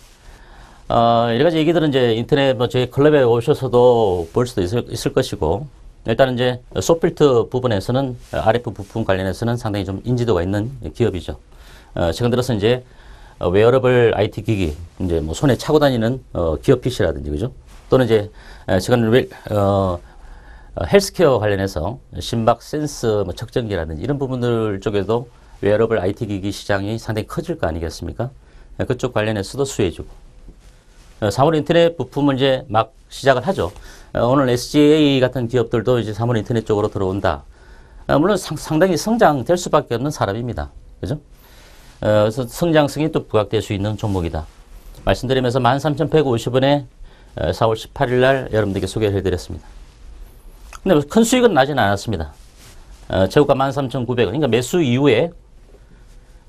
여러 가지 얘기들은 이제 인터넷 뭐 저희 클럽에 오셔서도 볼 수도 있을 것이고, 일단은 이제 소필트 부분에서는 RF 부품 관련해서는 상당히 좀 인지도가 있는 기업이죠. 최근 들어서 이제 웨어러블 IT 기기, 이제 뭐 손에 차고 다니는 기업 PC라든지, 그죠? 또는 이제 최근 헬스케어 관련해서 심박 센스 뭐 측정기라든지 이런 부분들 쪽에도 웨어러블 IT 기기 시장이 상당히 커질 거 아니겠습니까? 그쪽 관련해서도 수혜주고, 3월 인터넷 부품을 이제 막 시작을 하죠. 오늘 SGA 같은 기업들도 이제 3월 인터넷 쪽으로 들어온다. 물론 상당히 성장될 수밖에 없는 사람입니다. 그죠? 그래서 성장성이 또 부각될 수 있는 종목이다. 말씀드리면서 13,150원에 4월 18일 날 여러분들께 소개를 해드렸습니다. 근데 큰 수익은 나진 않았습니다. 최고가 13,900원. 그러니까 매수 이후에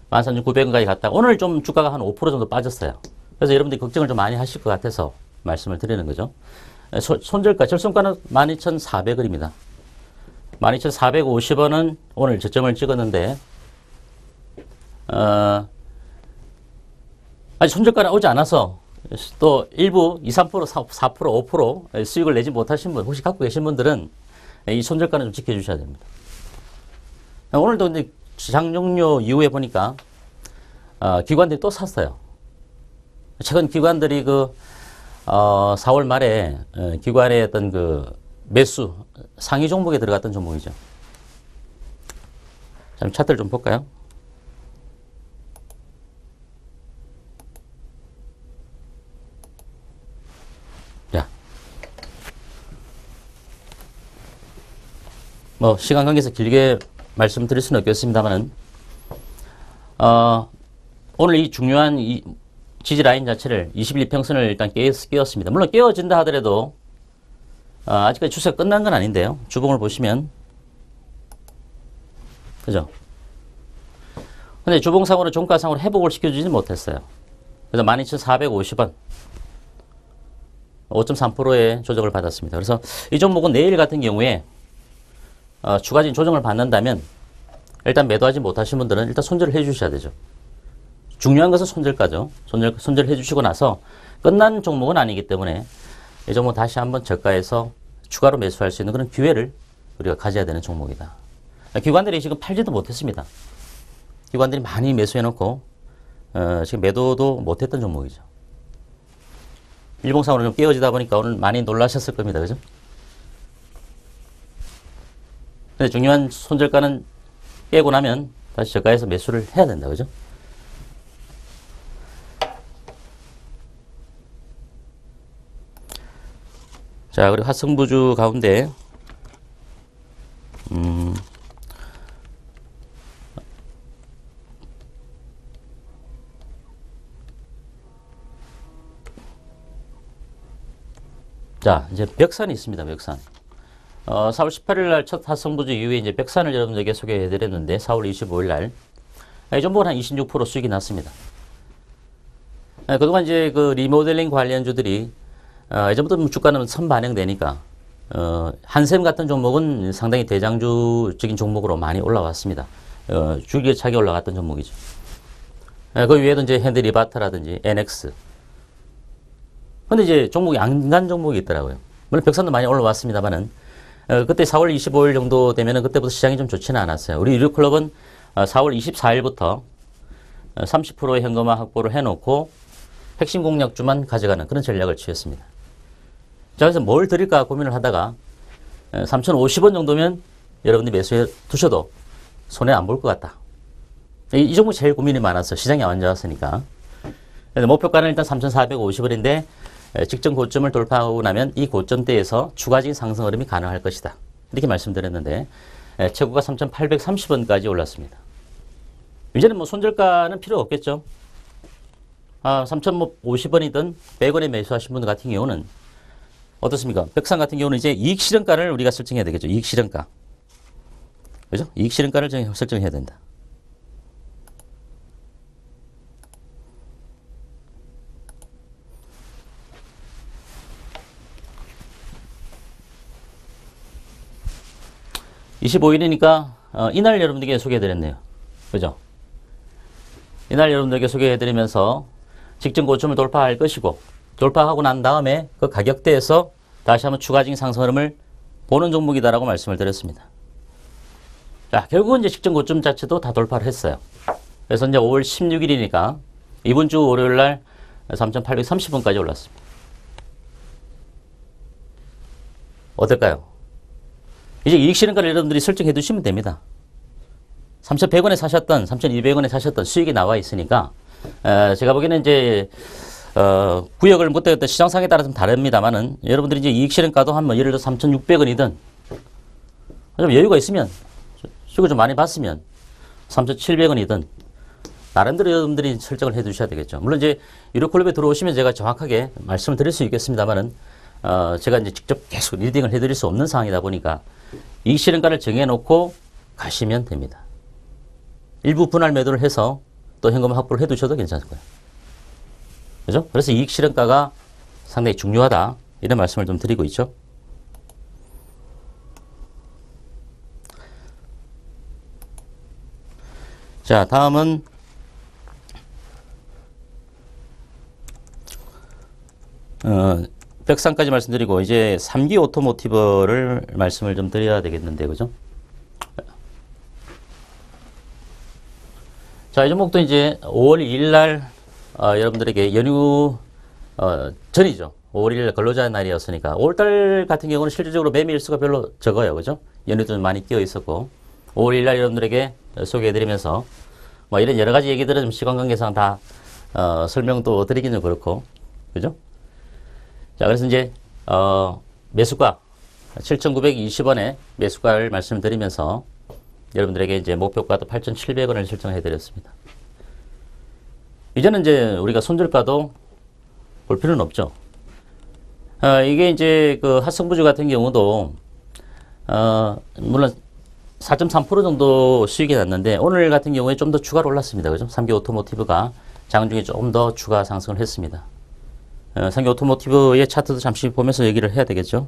13,900원까지 갔다가 오늘 좀 주가가 한 5% 정도 빠졌어요. 그래서 여러분들이 걱정을 좀 많이 하실 것 같아서 말씀을 드리는 거죠. 손절가, 절손가는 12,400원입니다. 12,450원은 오늘 저점을 찍었는데, 아직 손절가는 오지 않아서 또 일부 2, 3%, 4%, 5% 수익을 내지 못하신 분, 혹시 갖고 계신 분들은 이 손절가는 좀 지켜주셔야 됩니다. 오늘도 이제 장 종료 이후에 보니까 기관들이 또 샀어요. 최근 기관들이 4월 말에 기관의 어떤 매수 상위 종목에 들어갔던 종목이죠. 자, 차트를 좀 볼까요? 자, 뭐 시간 관계에서 길게 말씀드릴 수는 없겠습니다만은 오늘 이 중요한 이 지지 라인 자체를 21평선을 일단 깨었습니다. 물론 깨어진다 하더라도 아직까지 추세가 끝난 건 아닌데요. 주봉을 보시면, 그죠? 근데 주봉상으로 종가상으로 회복을 시켜주지는 못했어요. 그래서 12,450원 5.3%의 조정을 받았습니다. 그래서 이 종목은 내일 같은 경우에 추가적인 조정을 받는다면 일단 매도하지 못하신 분들은 일단 손절을 해 주셔야 되죠. 중요한 것은 손절가죠. 손절을 해 주시고 나서 끝난 종목은 아니기 때문에 이 종목 다시 한번 저가에서 추가로 매수할 수 있는 그런 기회를 우리가 가져야 되는 종목이다. 기관들이 지금 팔지도 못했습니다. 기관들이 많이 매수해놓고 지금 매도도 못했던 종목이죠. 일봉상으로 좀 깨어지다 보니까 오늘 많이 놀라셨을 겁니다. 그죠? 근데 중요한 손절가는 깨고 나면 다시 저가에서 매수를 해야 된다. 그죠? 자, 그리고 하승부주 가운데 자, 이제 벽산이 있습니다. 벽산. 4월 18일 날 첫 하승부주 이후에 이제 벽산을 여러분들에게 소개해 드렸는데 4월 25일 날 이 종목은 한 26% 수익이 났습니다. 그동안 이제 그 리모델링 관련주들이 이전부터 주가는 선반영되니까 한샘 같은 종목은 상당히 대장주적인 종목으로 많이 올라왔습니다. 줄기차게 올라갔던 종목이죠. 그 위에도 이제 현대리바타라든지 NX. 근데 이제 종목이 안 간 종목이 있더라고요. 물론 벽산도 많이 올라왔습니다만은 그때 4월 25일 정도 되면은 그때부터 시장이 좀 좋지는 않았어요. 우리 유료클럽은 4월 24일부터 30%의 현금화 확보를 해놓고 핵심 공략주만 가져가는 그런 전략을 취했습니다. 자, 그래서 뭘 드릴까 고민을 하다가 3,050원 정도면 여러분들이 매수해 두셔도 손해 안 볼 것 같다. 이 종목 제일 고민이 많았어. 시장이 안 좋았으니까. 목표가는 일단 3,450원인데 직전 고점을 돌파하고 나면 이 고점대에서 추가적인 상승 흐름이 가능할 것이다. 이렇게 말씀드렸는데 최고가 3,830원까지 올랐습니다. 이제는 뭐 손절가는 필요 없겠죠. 3,050원이든 100원에 매수하신 분 같은 경우는 어떻습니까? 벽산 같은 경우는 이제 이익 실현가를 우리가 설정해야 되겠죠. 이익 실현가. 그죠? 이익 실현가를 설정해야 된다. (25일이니까) 이날 여러분들에게 소개해드렸네요. 그죠? 이날 여러분들에게 소개해드리면서 직전 고점을 돌파할 것이고 돌파하고 난 다음에 그 가격대에서 다시 한번 추가적인 상승 흐름을 보는 종목이다라고 말씀을 드렸습니다. 자, 결국은 이제 직전 고점 자체도 다 돌파를 했어요. 그래서 이제 5월 16일이니까 이번 주 월요일 날 3,830원까지 올랐습니다. 어떨까요? 이제 이익 실현가를 여러분들이 설정해 두시면 됩니다. 3,100원에 사셨던 3,200원에 사셨던 수익이 나와 있으니까 제가 보기에는 이제 구역을 못 되었던 시장상에 따라 좀 다릅니다만은 여러분들이 이제 이익 실현가도 한번 예를 들어 3,600원이든 좀 여유가 있으면 수익을 좀 많이 봤으면 3,700원이든 나름대로 여러분들이 설정을 해 두셔야 되겠죠. 물론 이제 유료클럽에 들어오시면 제가 정확하게 말씀을 드릴 수 있겠습니다만은 제가 이제 직접 계속 리딩을 해 드릴 수 없는 상황이다 보니까 이익 실현가를 정해 놓고 가시면 됩니다. 일부 분할 매도를 해서 또 현금 확보를 해 두셔도 괜찮을 거예요. 그죠? 그래서 이익 실현가가 상당히 중요하다. 이런 말씀을 좀 드리고 있죠. 자, 다음은 벽산까지 말씀드리고 이제 3기 오토모티브를 말씀을 좀 드려야 되겠는데, 그죠? 자, 이 종목도 이제 5월 2일 날 여러분들에게 연휴 전이죠. 5월 1일 근로자 날이었으니까 5월달 같은 경우는 실질적으로 매매 일수가 별로 적어요. 그죠? 연휴도 많이 끼어 있었고 5월 1일 날 여러분들에게 소개해드리면서 뭐 이런 여러 가지 얘기들은 좀 시간 관계상 다 설명도 드리기는 그렇고, 그죠? 자, 그래서 이제 매수가 7,920원에 매수가를 말씀드리면서 여러분들에게 이제 목표가도 8,700원을 설정해 드렸습니다. 이제는 이제 우리가 손절가도 볼 필요는 없죠. 이게 이제 그 하성부주 같은 경우도 물론 4.3% 정도 수익이 났는데 오늘 같은 경우에 좀 더 추가로 올랐습니다. 그죠? 3기 오토모티브가 장중에 조금 더 추가 상승을 했습니다. 3기 오토모티브의 차트도 잠시 보면서 얘기를 해야 되겠죠.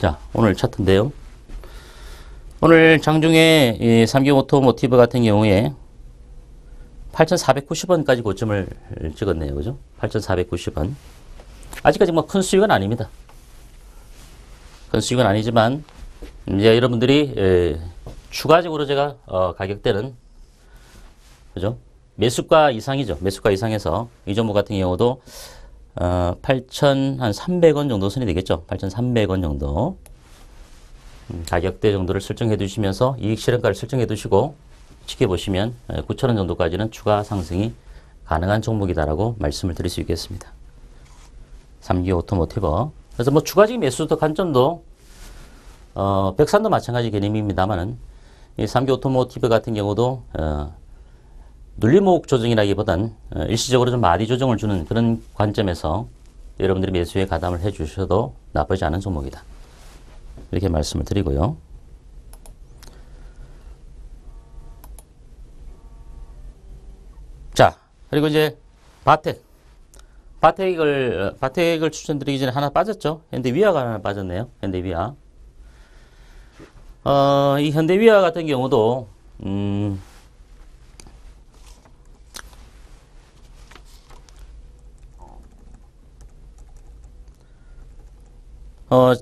자, 오늘 차트인데요. 오늘 장중에 이 삼경 오토모티브 같은 경우에 8,490원까지 고점을 찍었네요. 그죠? 8,490원. 아직까지 뭐 큰 수익은 아닙니다. 큰 수익은 아니지만, 이제 여러분들이, 추가적으로 제가, 가격대는, 그죠? 매수가 이상이죠. 매수가 이상해서, 이 종목 같은 경우도, 8,300원 정도 선이 되겠죠. 8,300원 정도. 가격대 정도를 설정해 두시면서 이익 실현가를 설정해 두시고 지켜보시면 9,000원 정도까지는 추가 상승이 가능한 종목이다라고 말씀을 드릴 수 있겠습니다. 삼기 오토모티브. 그래서 뭐 추가적인 매수도 관점도 백산도 마찬가지 개념입니다만은 이 삼기 오토모티브 같은 경우도 눌림목 조정이라기보단 일시적으로 좀 마디 조정을 주는 그런 관점에서 여러분들이 매수에 가담을 해 주셔도 나쁘지 않은 종목이다. 이렇게 말씀을 드리고요. 자, 그리고 이제 바텍을 추천드리기 전에 하나 빠졌죠. 현대위아가 하나 빠졌네요. 현대위아. 이 현대위아 같은 경우도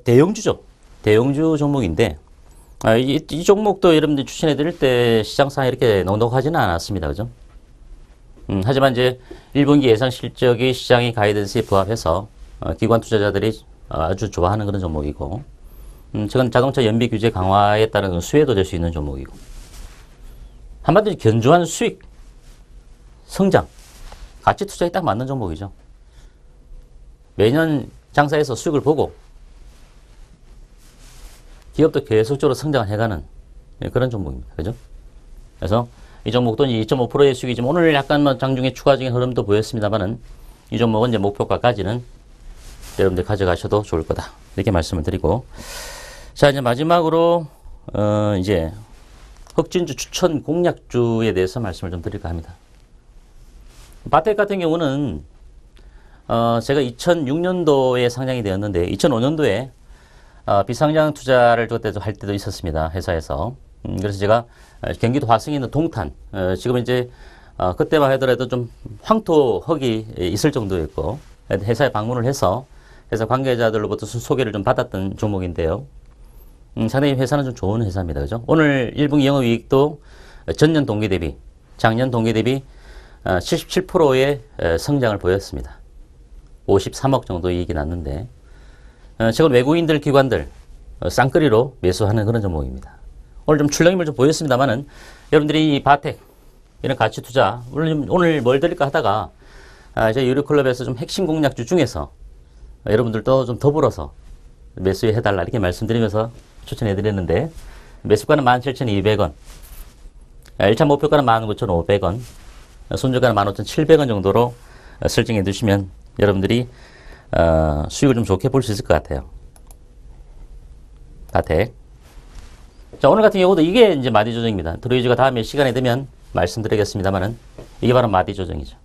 대형주죠. 대형주 종목인데, 이 종목도 여러분들 추천해 드릴 때 시장상 이렇게 넉넉하지는 않았습니다. 그죠? 하지만 이제 1분기 예상 실적이 시장의 가이던스에 부합해서 기관 투자자들이 아주 좋아하는 그런 종목이고, 최근 자동차 연비 규제 강화에 따른 수혜도 될 수 있는 종목이고, 한마디로 견조한 수익, 성장, 가치 투자에 딱 맞는 종목이죠. 매년 장사해서 수익을 보고 기업도 계속적으로 성장을 해가는 그런 종목입니다. 그죠? 그래서 이 종목도 2.5%의 수익이지만 오늘 약간 뭐 장중에 추가적인 흐름도 보였습니다만은 이 종목은 이제 목표가까지는 여러분들 가져가셔도 좋을 거다. 이렇게 말씀을 드리고, 자, 이제 마지막으로 이제 흑진주 추천 공략주에 대해서 말씀을 좀 드릴까 합니다. 바텍 같은 경우는 제가 2006년도에 상장이 되었는데 2005년도에 비상장 투자를 그때 할 때도 있었습니다. 회사에서. 그래서 제가 경기도 화성에 있는 동탄, 지금 이제 그때만 하더라도 좀 황토 흙이 있을 정도였고 회사에 방문을 해서 회사 관계자들로부터 소개를 좀 받았던 종목인데요. 상당히 회사는 좀 좋은 회사입니다. 그죠? 오늘 1분기 영업이익도 전년 동기 대비, 작년 동기 대비 77%의 성장을 보였습니다. 53억 정도 이익이 났는데, 최근 외국인들 기관들 쌍끌이로 매수하는 그런 종목입니다. 오늘 좀 출렁임을 좀 보였습니다만은 여러분들이 이 바텍 이런 가치 투자 오늘 뭘 드릴까 하다가 저희 유료클럽에서 좀 핵심 공략주 중에서 여러분들도 좀 더불어서 매수해 해달라 이렇게 말씀드리면서 추천해 드렸는데, 매수가는 17,200원, 1차 목표가는 19,500원, 손절가는 15,700원 정도로 설정해 두시면 여러분들이 수익을 좀 좋게 볼 수 있을 것 같아요. 바텍. 자, 오늘 같은 경우도 이게 이제 마디 조정입니다. 드루이즈가 다음에 시간이 되면 말씀드리겠습니다만은 이게 바로 마디 조정이죠.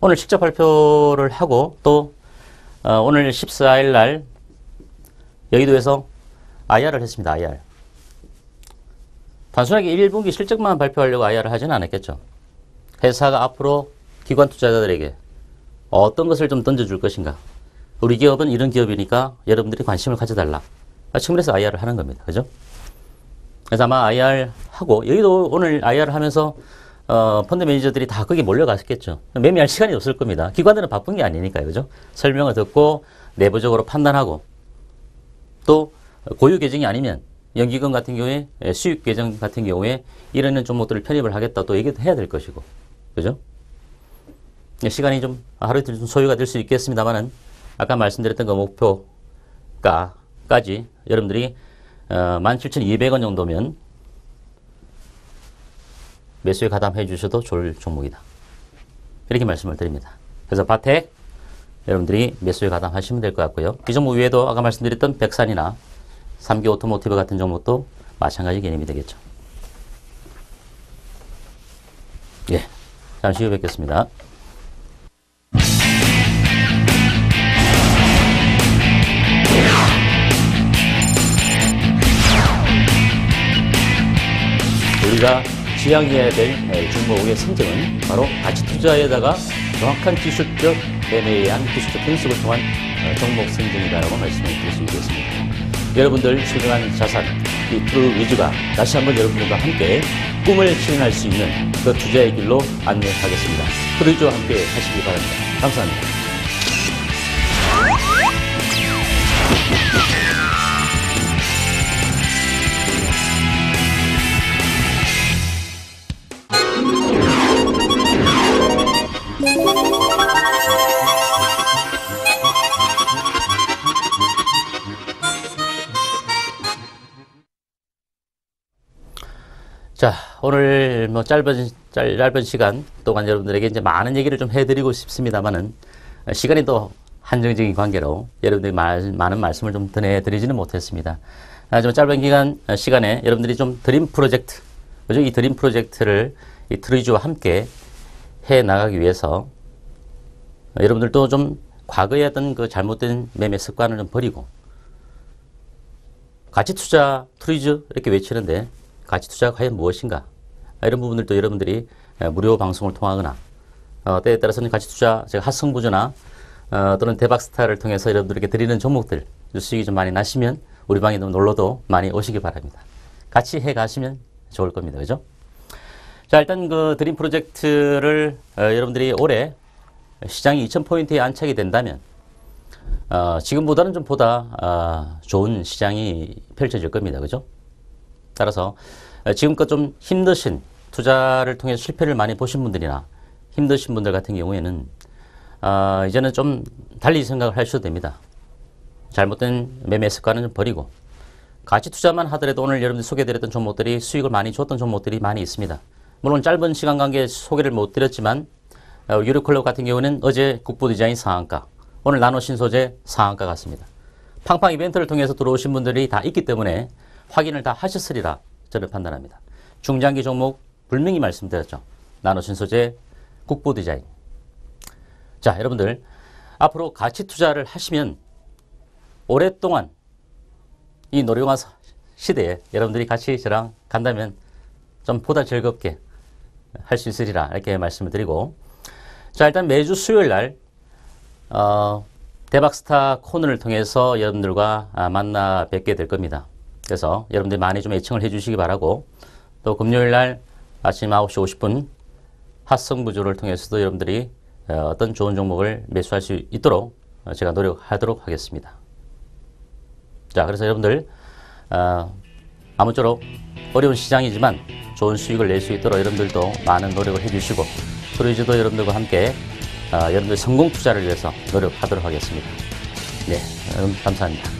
오늘 직접 발표를 하고 또 오늘 14일 날 여의도에서 IR을 했습니다. IR. 단순하게 1분기 실적만 발표하려고 IR을 하지는 않았겠죠. 회사가 앞으로 기관 투자자들에게 어떤 것을 좀 던져줄 것인가. 우리 기업은 이런 기업이니까 여러분들이 관심을 가져달라. 측면에서 IR을 하는 겁니다. 그죠? 그래서 아마 IR 하고, 여기도 오늘 IR을 하면서, 펀드 매니저들이 다 거기 몰려갔겠죠. 매매할 시간이 없을 겁니다. 기관들은 바쁜 게 아니니까요. 그죠? 설명을 듣고, 내부적으로 판단하고, 또, 고유 계정이 아니면, 연기금 같은 경우에, 수익 계정 같은 경우에, 이런 종목들을 편입을 하겠다. 또 얘기도 해야 될 것이고. 그죠? 시간이 좀 하루 이틀 좀 소요가 될 수 있겠습니다만은 아까 말씀드렸던 그 목표가까지 여러분들이 17,200원 정도면 매수에 가담해 주셔도 좋을 종목이다. 이렇게 말씀을 드립니다. 그래서 바텍 여러분들이 매수에 가담하시면 될 것 같고요. 이 종목 외에도 아까 말씀드렸던 백산이나 삼기 오토모티브 같은 종목도 마찬가지 개념이 되겠죠. 예, 잠시 후에 뵙겠습니다. 우리가 지향해야 될 종목의 성적은 바로 가치 투자에다가 정확한 기술적 매매에 의한 기술적 분석을 통한 종목 선정이다라고 말씀을 드릴 수 있겠습니다. 여러분들 소중한 자산, 이 트루 위주가 다시 한번 여러분들과 함께 꿈을 실현할 수 있는 그 투자의 길로 안내하겠습니다. 트루 위주와 함께 하시기 바랍니다. 감사합니다. 자, 오늘 뭐 짧은 시간 동안 여러분들에게 이제 많은 얘기를 좀 해드리고 싶습니다만은 시간이 또 한정적인 관계로 여러분들이 많은 말씀을 좀 전해드리지는 못했습니다. 좀 짧은 시간에 여러분들이 좀 드림 프로젝트, 그죠? 이 드림 프로젝트를 이 트루이즈와 함께 해 나가기 위해서 여러분들도 좀 과거에 했던 그 잘못된 매매 습관을 좀 버리고 가치 투자 트루이즈 이렇게 외치는데 가치 투자가 과연 무엇인가? 이런 부분들도 여러분들이 무료 방송을 통하거나 때에 따라서는 가치 투자 제가 핫성부주나 또는 대박스타를 통해서 여러분들에게 드리는 종목들 수익이 좀 많이 나시면 우리 방에 놀러도 많이 오시기 바랍니다. 같이 해 가시면 좋을 겁니다. 그죠? 자, 일단 그 드림 프로젝트를 여러분들이 올해 시장이 2000포인트에 안착이 된다면 지금보다는 좀 보다 좋은 시장이 펼쳐질 겁니다. 그죠? 따라서 지금껏 좀 힘드신 투자를 통해서 실패를 많이 보신 분들이나 힘드신 분들 같은 경우에는 이제는 좀 달리 생각을 하셔도 됩니다. 잘못된 매매 습관은 좀 버리고 가치 투자만 하더라도 오늘 여러분들 소개해드렸던 종목들이 수익을 많이 줬던 종목들이 많이 있습니다. 물론 짧은 시간 관계에 소개를 못 드렸지만 유료클럽 같은 경우는 어제 국보디자인 상한가, 오늘 나노신소재 상한가 같습니다. 팡팡 이벤트를 통해서 들어오신 분들이 다 있기 때문에 확인을 다 하셨으리라 저는 판단합니다. 중장기 종목 분명히 말씀드렸죠. 나노신소재, 국보디자인. 자, 여러분들 앞으로 가치 투자를 하시면 오랫동안 이 노령화 시대에 여러분들이 같이 저랑 간다면 좀 보다 즐겁게 할 수 있으리라 이렇게 말씀을 드리고, 자, 일단 매주 수요일 날 대박스타 코너를 통해서 여러분들과 만나 뵙게 될 겁니다. 그래서 여러분들 많이 좀 애청을 해주시기 바라고, 또 금요일 날 아침 9시 50분 핫성부주를 통해서도 여러분들이 어떤 좋은 종목을 매수할 수 있도록 제가 노력하도록 하겠습니다. 자, 그래서 여러분들 아무쪼록 어려운 시장이지만 좋은 수익을 낼 수 있도록 여러분들도 많은 노력을 해주시고, 트루이즈도 여러분들과 함께 여러분들 성공 투자를 위해서 노력하도록 하겠습니다. 네, 감사합니다.